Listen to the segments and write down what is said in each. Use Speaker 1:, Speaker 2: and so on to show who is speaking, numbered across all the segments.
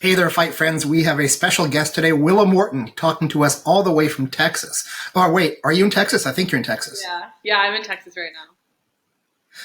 Speaker 1: Hey there, fight friends. We have a special guest today, Willow Morton, talking to us all the way from Texas. Oh, wait, are you in Texas? I think you're in Texas.
Speaker 2: Yeah, I'm in Texas right now.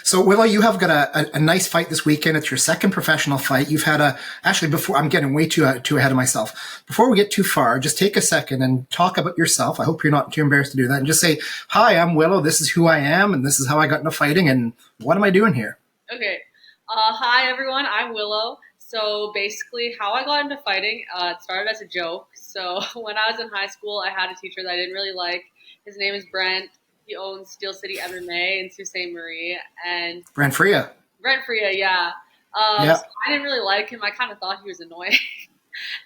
Speaker 1: So, Willow, you have got a nice fight this weekend. It's your second professional fight. You've had actually, before, I'm getting way too ahead of myself. Before we get too far, just take a second and talk about yourself. I hope you're not too embarrassed to do that. And just say, hi, I'm Willow. This is who I am, and this is how I got into fighting, and what am I doing here?
Speaker 2: Okay. Hi everyone, I'm Willow. So basically, how I got into fighting, it started as a joke. So when I was in high school, I had a teacher that I didn't really like. His name is Brent. He owns Steel City MMA in Sault Ste. Marie. And
Speaker 1: Brent Freya.
Speaker 2: Brent Freya, yeah.
Speaker 1: Yeah.
Speaker 2: So I didn't really like him. I kind of thought he was annoying.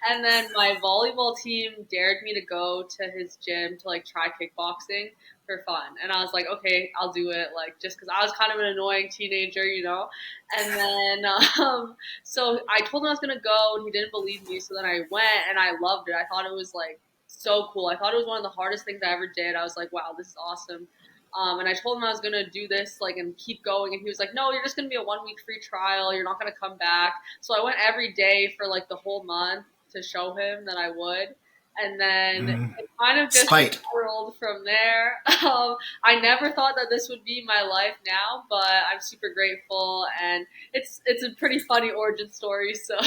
Speaker 2: And then my volleyball team dared me to go to his gym to like try kickboxing for fun. And I was like, okay, I'll do it. Like just because I was kind of an annoying teenager, you know. And then so I told him I was gonna go, and he didn't believe me. So then I went, and I loved it. I thought it was like so cool. I thought it was one of the hardest things I ever did. I was like, wow, this is awesome. And I told him I was gonna do this like and keep going, and he was like, "No, you're just gonna be a 1 week free trial. You're not gonna come back." So I went every day for like the whole month to show him that I would, and then it kind of just
Speaker 1: Spite.
Speaker 2: spiraled from there. I never thought that this would be my life now, but I'm super grateful, and it's a pretty funny origin story. So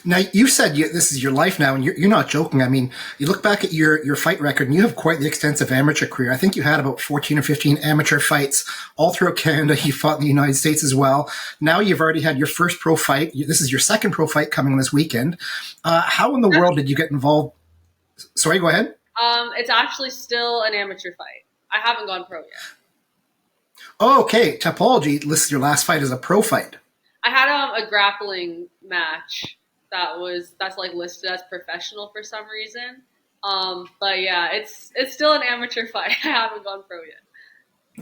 Speaker 1: Now, you said this is your life now, and you're not joking. I mean, you look back at your fight record, and you have quite the extensive amateur career. I think you had about 14 or 15 amateur fights all throughout Canada. You fought in the United States as well. Now you've already had your first pro fight. This is your second pro fight coming this weekend. How in the world did you get involved? Sorry, go ahead.
Speaker 2: it's actually still an amateur fight. I haven't gone pro yet.
Speaker 1: Oh, okay, Topology lists your last fight as a pro fight.
Speaker 2: I had a grappling match that's like listed as professional for some reason. But yeah, it's still an amateur fight. I haven't gone pro yet.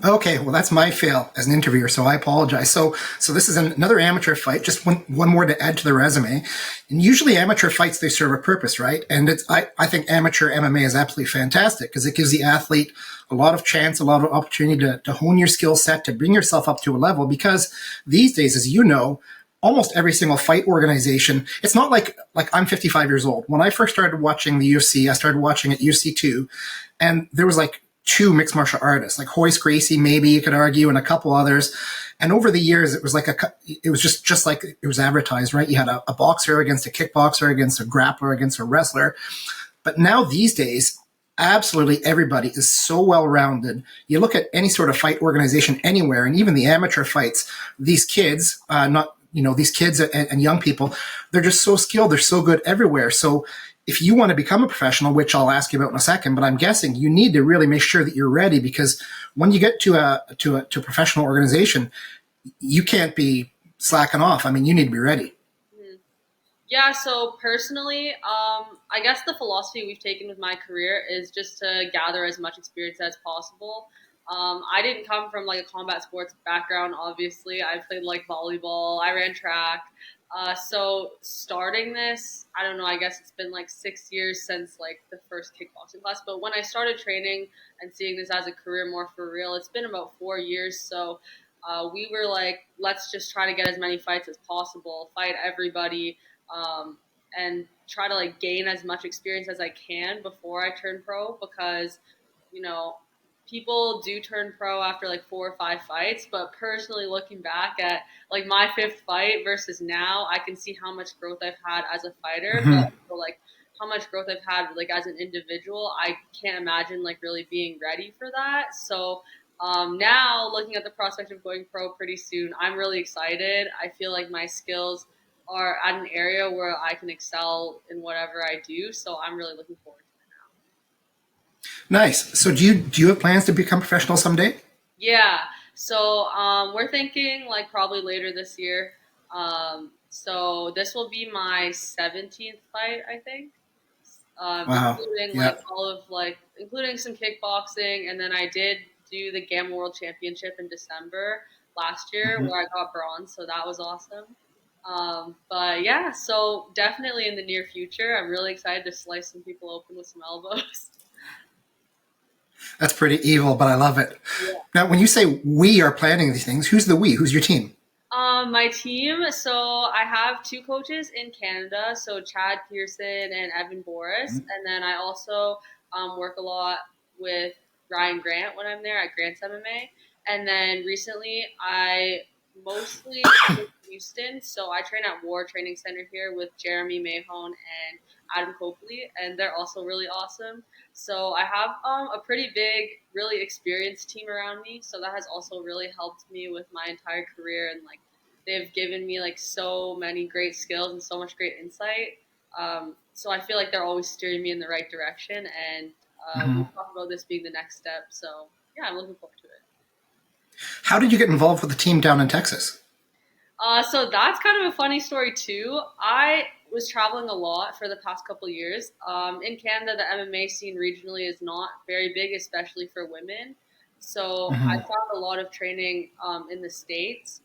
Speaker 1: Okay, well, that's my fail as an interviewer, so I apologize. So this is another amateur fight, just one more to add to the resume. And usually amateur fights, they serve a purpose, right? And I think amateur MMA is absolutely fantastic because it gives the athlete a lot of chance, a lot of opportunity to hone your skill set, to bring yourself up to a level, because these days, as you know, almost every single fight organization, it's not like I'm 55 years old. When I first started watching the UFC, I started watching at UFC2, and there was like two mixed martial artists, like Hoist Gracie, maybe you could argue, and a couple others. And over the years, it was like it was just like it was advertised, right? You had a boxer against a kickboxer, against a grappler, against a wrestler. But now these days, absolutely everybody is so well-rounded. You look at any sort of fight organization anywhere, and even the amateur fights, these kids, these kids and young people, they're just so skilled. They're so good everywhere. So if you want to become a professional, which I'll ask you about in a second, but I'm guessing you need to really make sure that you're ready, because when you get to a professional organization, you can't be slacking off. I mean, you need to be ready.
Speaker 2: Yeah, so personally, I guess the philosophy we've taken with my career is just to gather as much experience as possible. I didn't come from like a combat sports background, obviously. I played like volleyball, I ran track. So starting this, I don't know, I guess it's been like 6 years since like the first kickboxing class. But when I started training and seeing this as a career more for real, it's been about 4 years. So we were like, let's just try to get as many fights as possible, fight everybody, and try to like gain as much experience as I can before I turn pro, because, you know, people do turn pro after like 4 or 5 fights, but personally looking back at like my fifth fight versus now, I can see how much growth I've had as a fighter, but also, like how much growth I've had like as an individual. I can't imagine like really being ready for that. So now looking at the prospect of going pro pretty soon, I'm really excited. I feel like my skills are at an area where I can excel in whatever I do. So I'm really looking forward to it.
Speaker 1: Nice. So do you have plans to become professional someday?
Speaker 2: Yeah. So we're thinking like probably later this year. So this will be my 17th fight, I think.
Speaker 1: Wow.
Speaker 2: Including
Speaker 1: Yeah.
Speaker 2: like all of like including some kickboxing, and then I did do the Gamma World Championship in December last year
Speaker 1: Mhm.
Speaker 2: where I got bronze, so that was awesome. But yeah, so definitely in the near future, I'm really excited to slice some people open with some elbows.
Speaker 1: That's pretty evil, but I love it.
Speaker 2: Yeah.
Speaker 1: Now, when you say we are planning these things, who's the we? Who's your team?
Speaker 2: My team, so I have two coaches in Canada, so Chad Pearson and Evan Boris, and then I also work a lot with Ryan Grant when I'm there at Grant's MMA, and then recently I mostly in Houston, so I train at War Training Center here with Jeremy Mahone and Adam Copley, and they're also really awesome. So I have a pretty big, really experienced team around me. So that has also really helped me with my entire career, and like they've given me like so many great skills and so much great insight. So I feel like they're always steering me in the right direction, and we
Speaker 1: Mhm.
Speaker 2: talk about this being the next step. So yeah, I'm looking forward to it.
Speaker 1: How did you get involved with the team down in Texas?
Speaker 2: So that's kind of a funny story too. I was traveling a lot for the past couple of years. In Canada, the MMA scene regionally is not very big, especially for women. So I
Speaker 1: Hmm.
Speaker 2: found a lot of training in the States.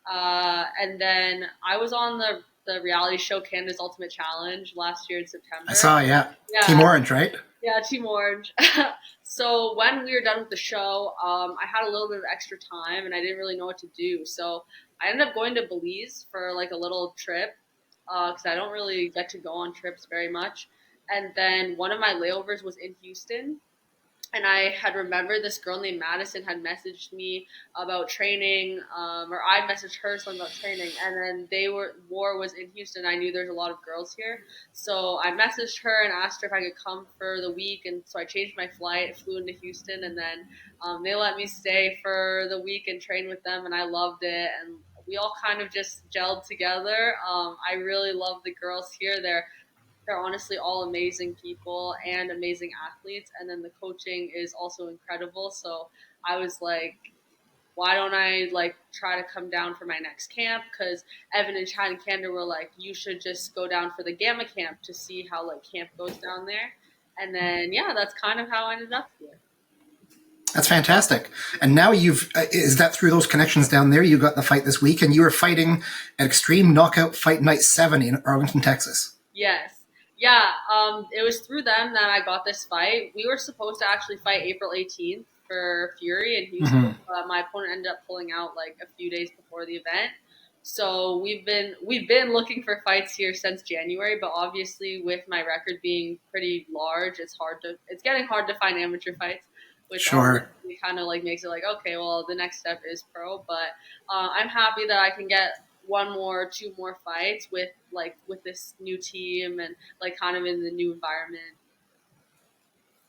Speaker 2: And then I was on the reality show Canada's Ultimate Challenge last year in
Speaker 1: I
Speaker 2: September.
Speaker 1: saw, yeah. Team
Speaker 2: Yeah,
Speaker 1: Orange, right?
Speaker 2: yeah, Team Orange. So when we were done with the show, I had a little bit of extra time and I didn't really know what to do. So I ended up going to Belize for like a little trip because I don't really get to go on trips very much. And then one of my layovers was in Houston, and I had remembered this girl named Madison had messaged me about training, or I messaged her something about training, and then War was in Houston. I knew there's a lot of girls here, so I messaged her and asked her if I could come for the week, and so I changed my flight, flew into Houston, and then they let me stay for the week and train with them, and I loved it, and we all kind of just gelled together. I really love the girls here. They're honestly all amazing people and amazing athletes, and then the coaching is also incredible. So I was like, why don't I like try to come down for my next camp? Because Evan and Chad and Canada were like, you should just go down for the Gamma camp to see how like camp goes down there. And then yeah, that's kind of how I ended up here.
Speaker 1: That's fantastic. And now is that through those connections down there? You got the fight this week and you were fighting at Xtreme Knockout Fight Night 7 in Arlington, Texas.
Speaker 2: Yes. Yeah, it was through them that I got this fight. We were supposed to actually fight April 18th for Fury in Houston,
Speaker 1: Hmm.
Speaker 2: but my opponent ended up pulling out like a few days before the event. So we've been looking for fights here since January, but obviously with my record being pretty large, it's getting hard to find amateur fights, which
Speaker 1: Sure.
Speaker 2: obviously kind of like makes it like okay, well the next step is pro. But I'm happy that I can get one more, two more fights with this new team and like kind of in the new environment.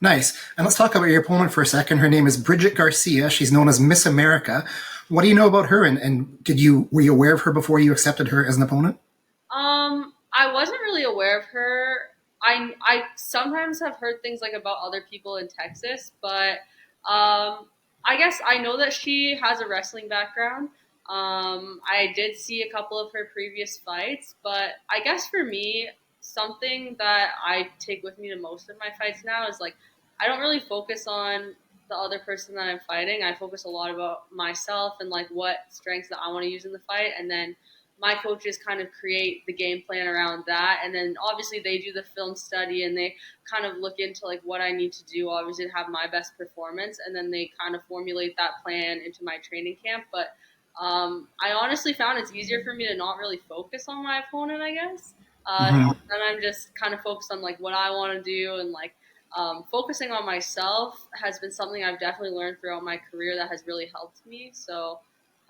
Speaker 1: Nice. And let's talk about your opponent for a second. Her name is Brijatte Garcia. She's known as Miss America. What do you know about her? And were you aware of her before you accepted her as an opponent?
Speaker 2: I wasn't really aware of her. I sometimes have heard things like about other people in Texas, but I guess I know that she has a wrestling background. I did see a couple of her previous fights, but I guess for me, something that I take with me to most of my fights now is like I don't really focus on the other person that I'm fighting. I focus a lot about myself and like what strengths that I want to use in the fight, and then my coaches kind of create the game plan around that, and then obviously they do the film study and they kind of look into like what I need to do obviously to have my best performance, and then they kind of formulate that plan into my training camp. But I honestly found it's easier for me to not really focus on my opponent, I guess.
Speaker 1: Hmm.
Speaker 2: Then I'm just kind of focused on like what I want to do, and like focusing on myself has been something I've definitely learned throughout my career that has really helped me. So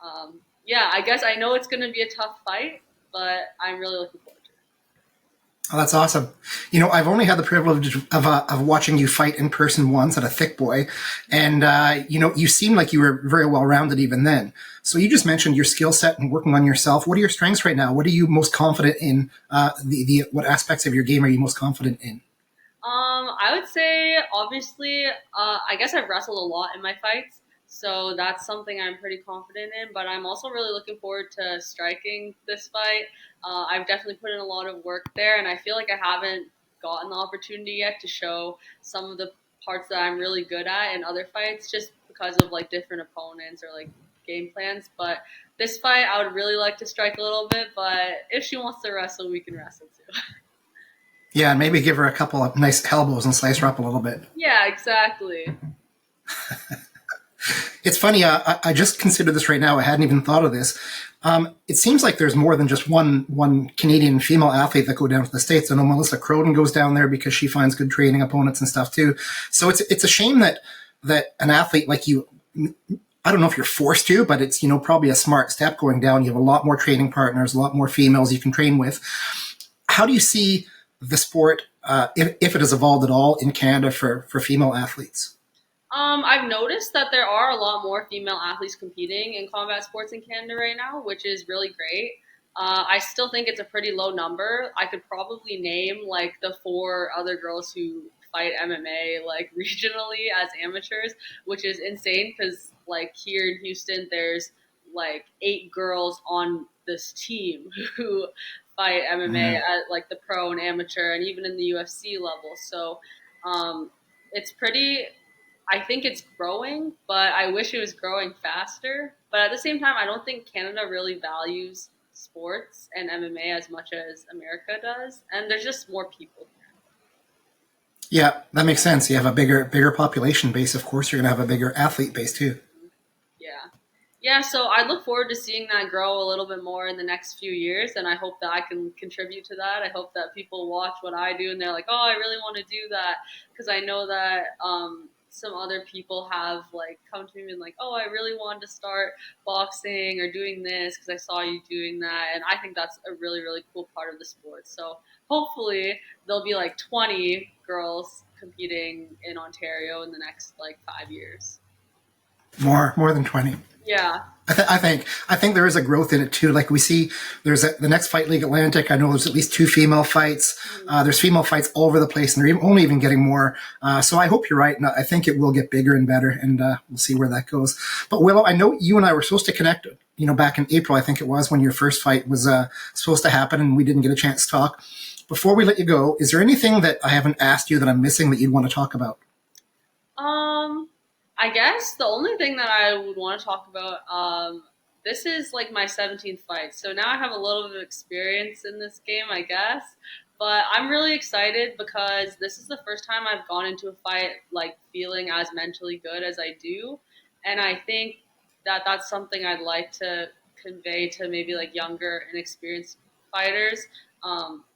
Speaker 2: um, yeah, I guess I know it's going to be a tough fight, but I'm really looking forward to it.
Speaker 1: Oh, that's awesome. I've only had the privilege of watching you fight in person once at a Thick Boy, and you seemed like you were very well rounded even then. So you just mentioned your skill set and working on yourself. What are your strengths right now? What are you most confident in? The what aspects of your game are you most confident in?
Speaker 2: I would say obviously, I guess I've wrestled a lot in my fights, so that's something I'm pretty confident in. But I'm also really looking forward to striking this fight. I've definitely put in a lot of work there, and I feel like I haven't gotten the opportunity yet to show some of the parts that I'm really good at in other fights, just because of like different opponents or like game plans. But this fight, I would really like to strike a little bit. But if she wants to wrestle, we can wrestle too.
Speaker 1: Yeah, and maybe give her a couple of nice elbows and slice her up a little bit.
Speaker 2: Yeah, exactly.
Speaker 1: It's funny. I just considered this right now. I hadn't even thought of this. It seems like there's more than just one Canadian female athlete that go down to the States. I know Melissa Croden goes down there because she finds good training opponents and stuff too. So it's a shame that an athlete like you, I don't know if you're forced to, but it's, probably a smart step going down. You have a lot more training partners, a lot more females you can train with. How do you see the sport, if it has evolved at all in Canada for female athletes?
Speaker 2: I've noticed that there are a lot more female athletes competing in combat sports in Canada right now, which is really great. I still think it's a pretty low number. I could probably name like the 4 other girls who fight MMA like regionally as amateurs, which is insane because like here in Houston, there's like 8 girls on this team who fight MMA at like the pro and amateur and even in the UFC level. So it's pretty. I think it's growing, but I wish it was growing faster. But at the same time, I don't think Canada really values sports and MMA as much as America does. And there's just more people here.
Speaker 1: Yeah, that makes sense. You have a bigger population base. Of course, you're going to have a bigger athlete base too.
Speaker 2: Yeah. Yeah, so I look forward to seeing that grow a little bit more in the next few years, and I hope that I can contribute to that. I hope that people watch what I do and they're like, oh, I really want to do that, because I know that some other people have like come to me and been like, oh, I really wanted to start boxing or doing this because I saw you doing that, and I think that's a really, really cool part of the sport. So hopefully there'll be like 20 girls competing in Ontario in the next like 5 years.
Speaker 1: More than 20.
Speaker 2: Yeah.
Speaker 1: I think there is a growth in it too. Like we see, there's the next Fight League Atlantic. I know there's at least 2 female fights. There's female fights all over the place, and they're only even getting more. So I hope you're right, and I think it will get bigger and better, and we'll see where that goes. But Willow, I know you and I were supposed to connect, back in April, I think it was, when your first fight was supposed to happen, and we didn't get a chance to talk. Before we let you go, is there anything that I haven't asked you that I'm missing that you'd want to talk about?
Speaker 2: I guess the only thing that I would want to talk about, this is like my 17th fight. So now I have a little bit of experience in this game, I guess. But I'm really excited because this is the first time I've gone into a fight like feeling as mentally good as I do. And I think that that's something I'd like to convey to maybe like younger and experienced fighters.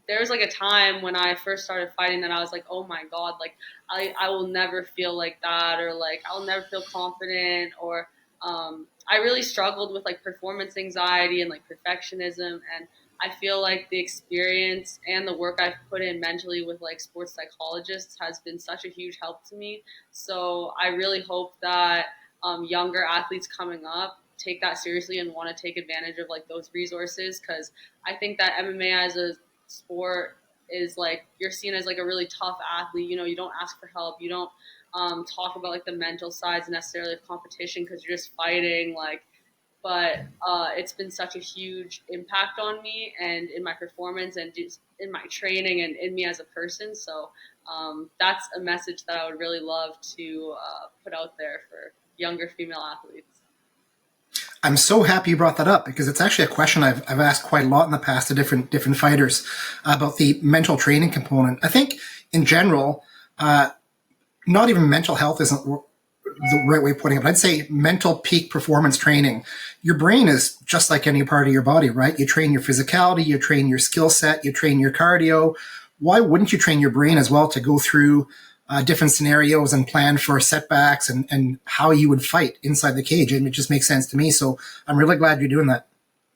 Speaker 2: There was like a time when I first started fighting that I was like, oh my God, like I will never feel like that, or like I'll never feel confident, or I really struggled with like performance anxiety and like perfectionism. And I feel like the experience and the work I've put in mentally with like sports psychologists has been such a huge help to me. So I really hope that younger athletes coming up take that seriously and want to take advantage of like those resources, because I think that MMA as a sport is like you're seen as like a really tough athlete. You don't ask for help. You don't talk about like the mental sides necessarily of competition because you're just fighting. But it's been such a huge impact on me and in my performance and just in my training and in me as a person. So that's a message that I would really love to put out there for younger female athletes.
Speaker 1: I'm so happy you brought that up, because it's actually a question I've asked quite a lot in the past to different fighters about the mental training component. I think in general, not even mental health isn't the right way of putting it, but I'd say mental peak performance training. Your brain is just like any part of your body, right? You train your physicality, you train your skill set, you train your cardio. Why wouldn't you train your brain as well to go through different scenarios and plan for setbacks and how you would fight inside the cage? And it just makes sense to me. So I'm really glad you're doing that.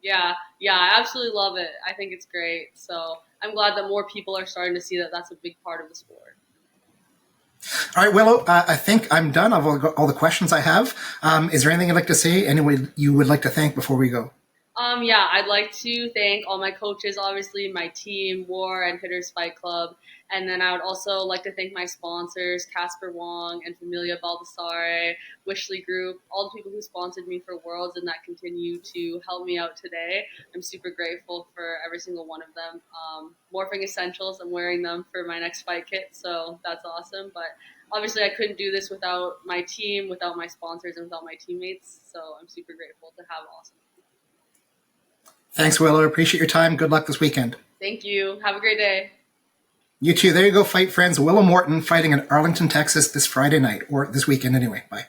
Speaker 2: Yeah, I absolutely love it. I think it's great. So I'm glad that more people are starting to see that that's a big part of the sport.
Speaker 1: All right, Willow, I think I'm done. I've all the questions I have. Is there anything you'd like to say? Anyone you would like to thank before we go?
Speaker 2: Yeah, I'd like to thank all my coaches, obviously, my team, War and Hitters Fight Club. And then I would also like to thank my sponsors, Casper Wong and Familia Baldassare, Wishley Group, all the people who sponsored me for Worlds and that continue to help me out today. I'm super grateful for every single one of them. Morphing Essentials, I'm wearing them for my next fight kit, so that's awesome. But obviously I couldn't do this without my team, without my sponsors, and without my teammates. So I'm super grateful to have awesome people.
Speaker 1: Thanks, Willow. Appreciate your time. Good luck this weekend.
Speaker 2: Thank you. Have a great day.
Speaker 1: You too. There you go, fight friends. Willow Morton fighting in Arlington, Texas this Friday night, or this weekend anyway. Bye.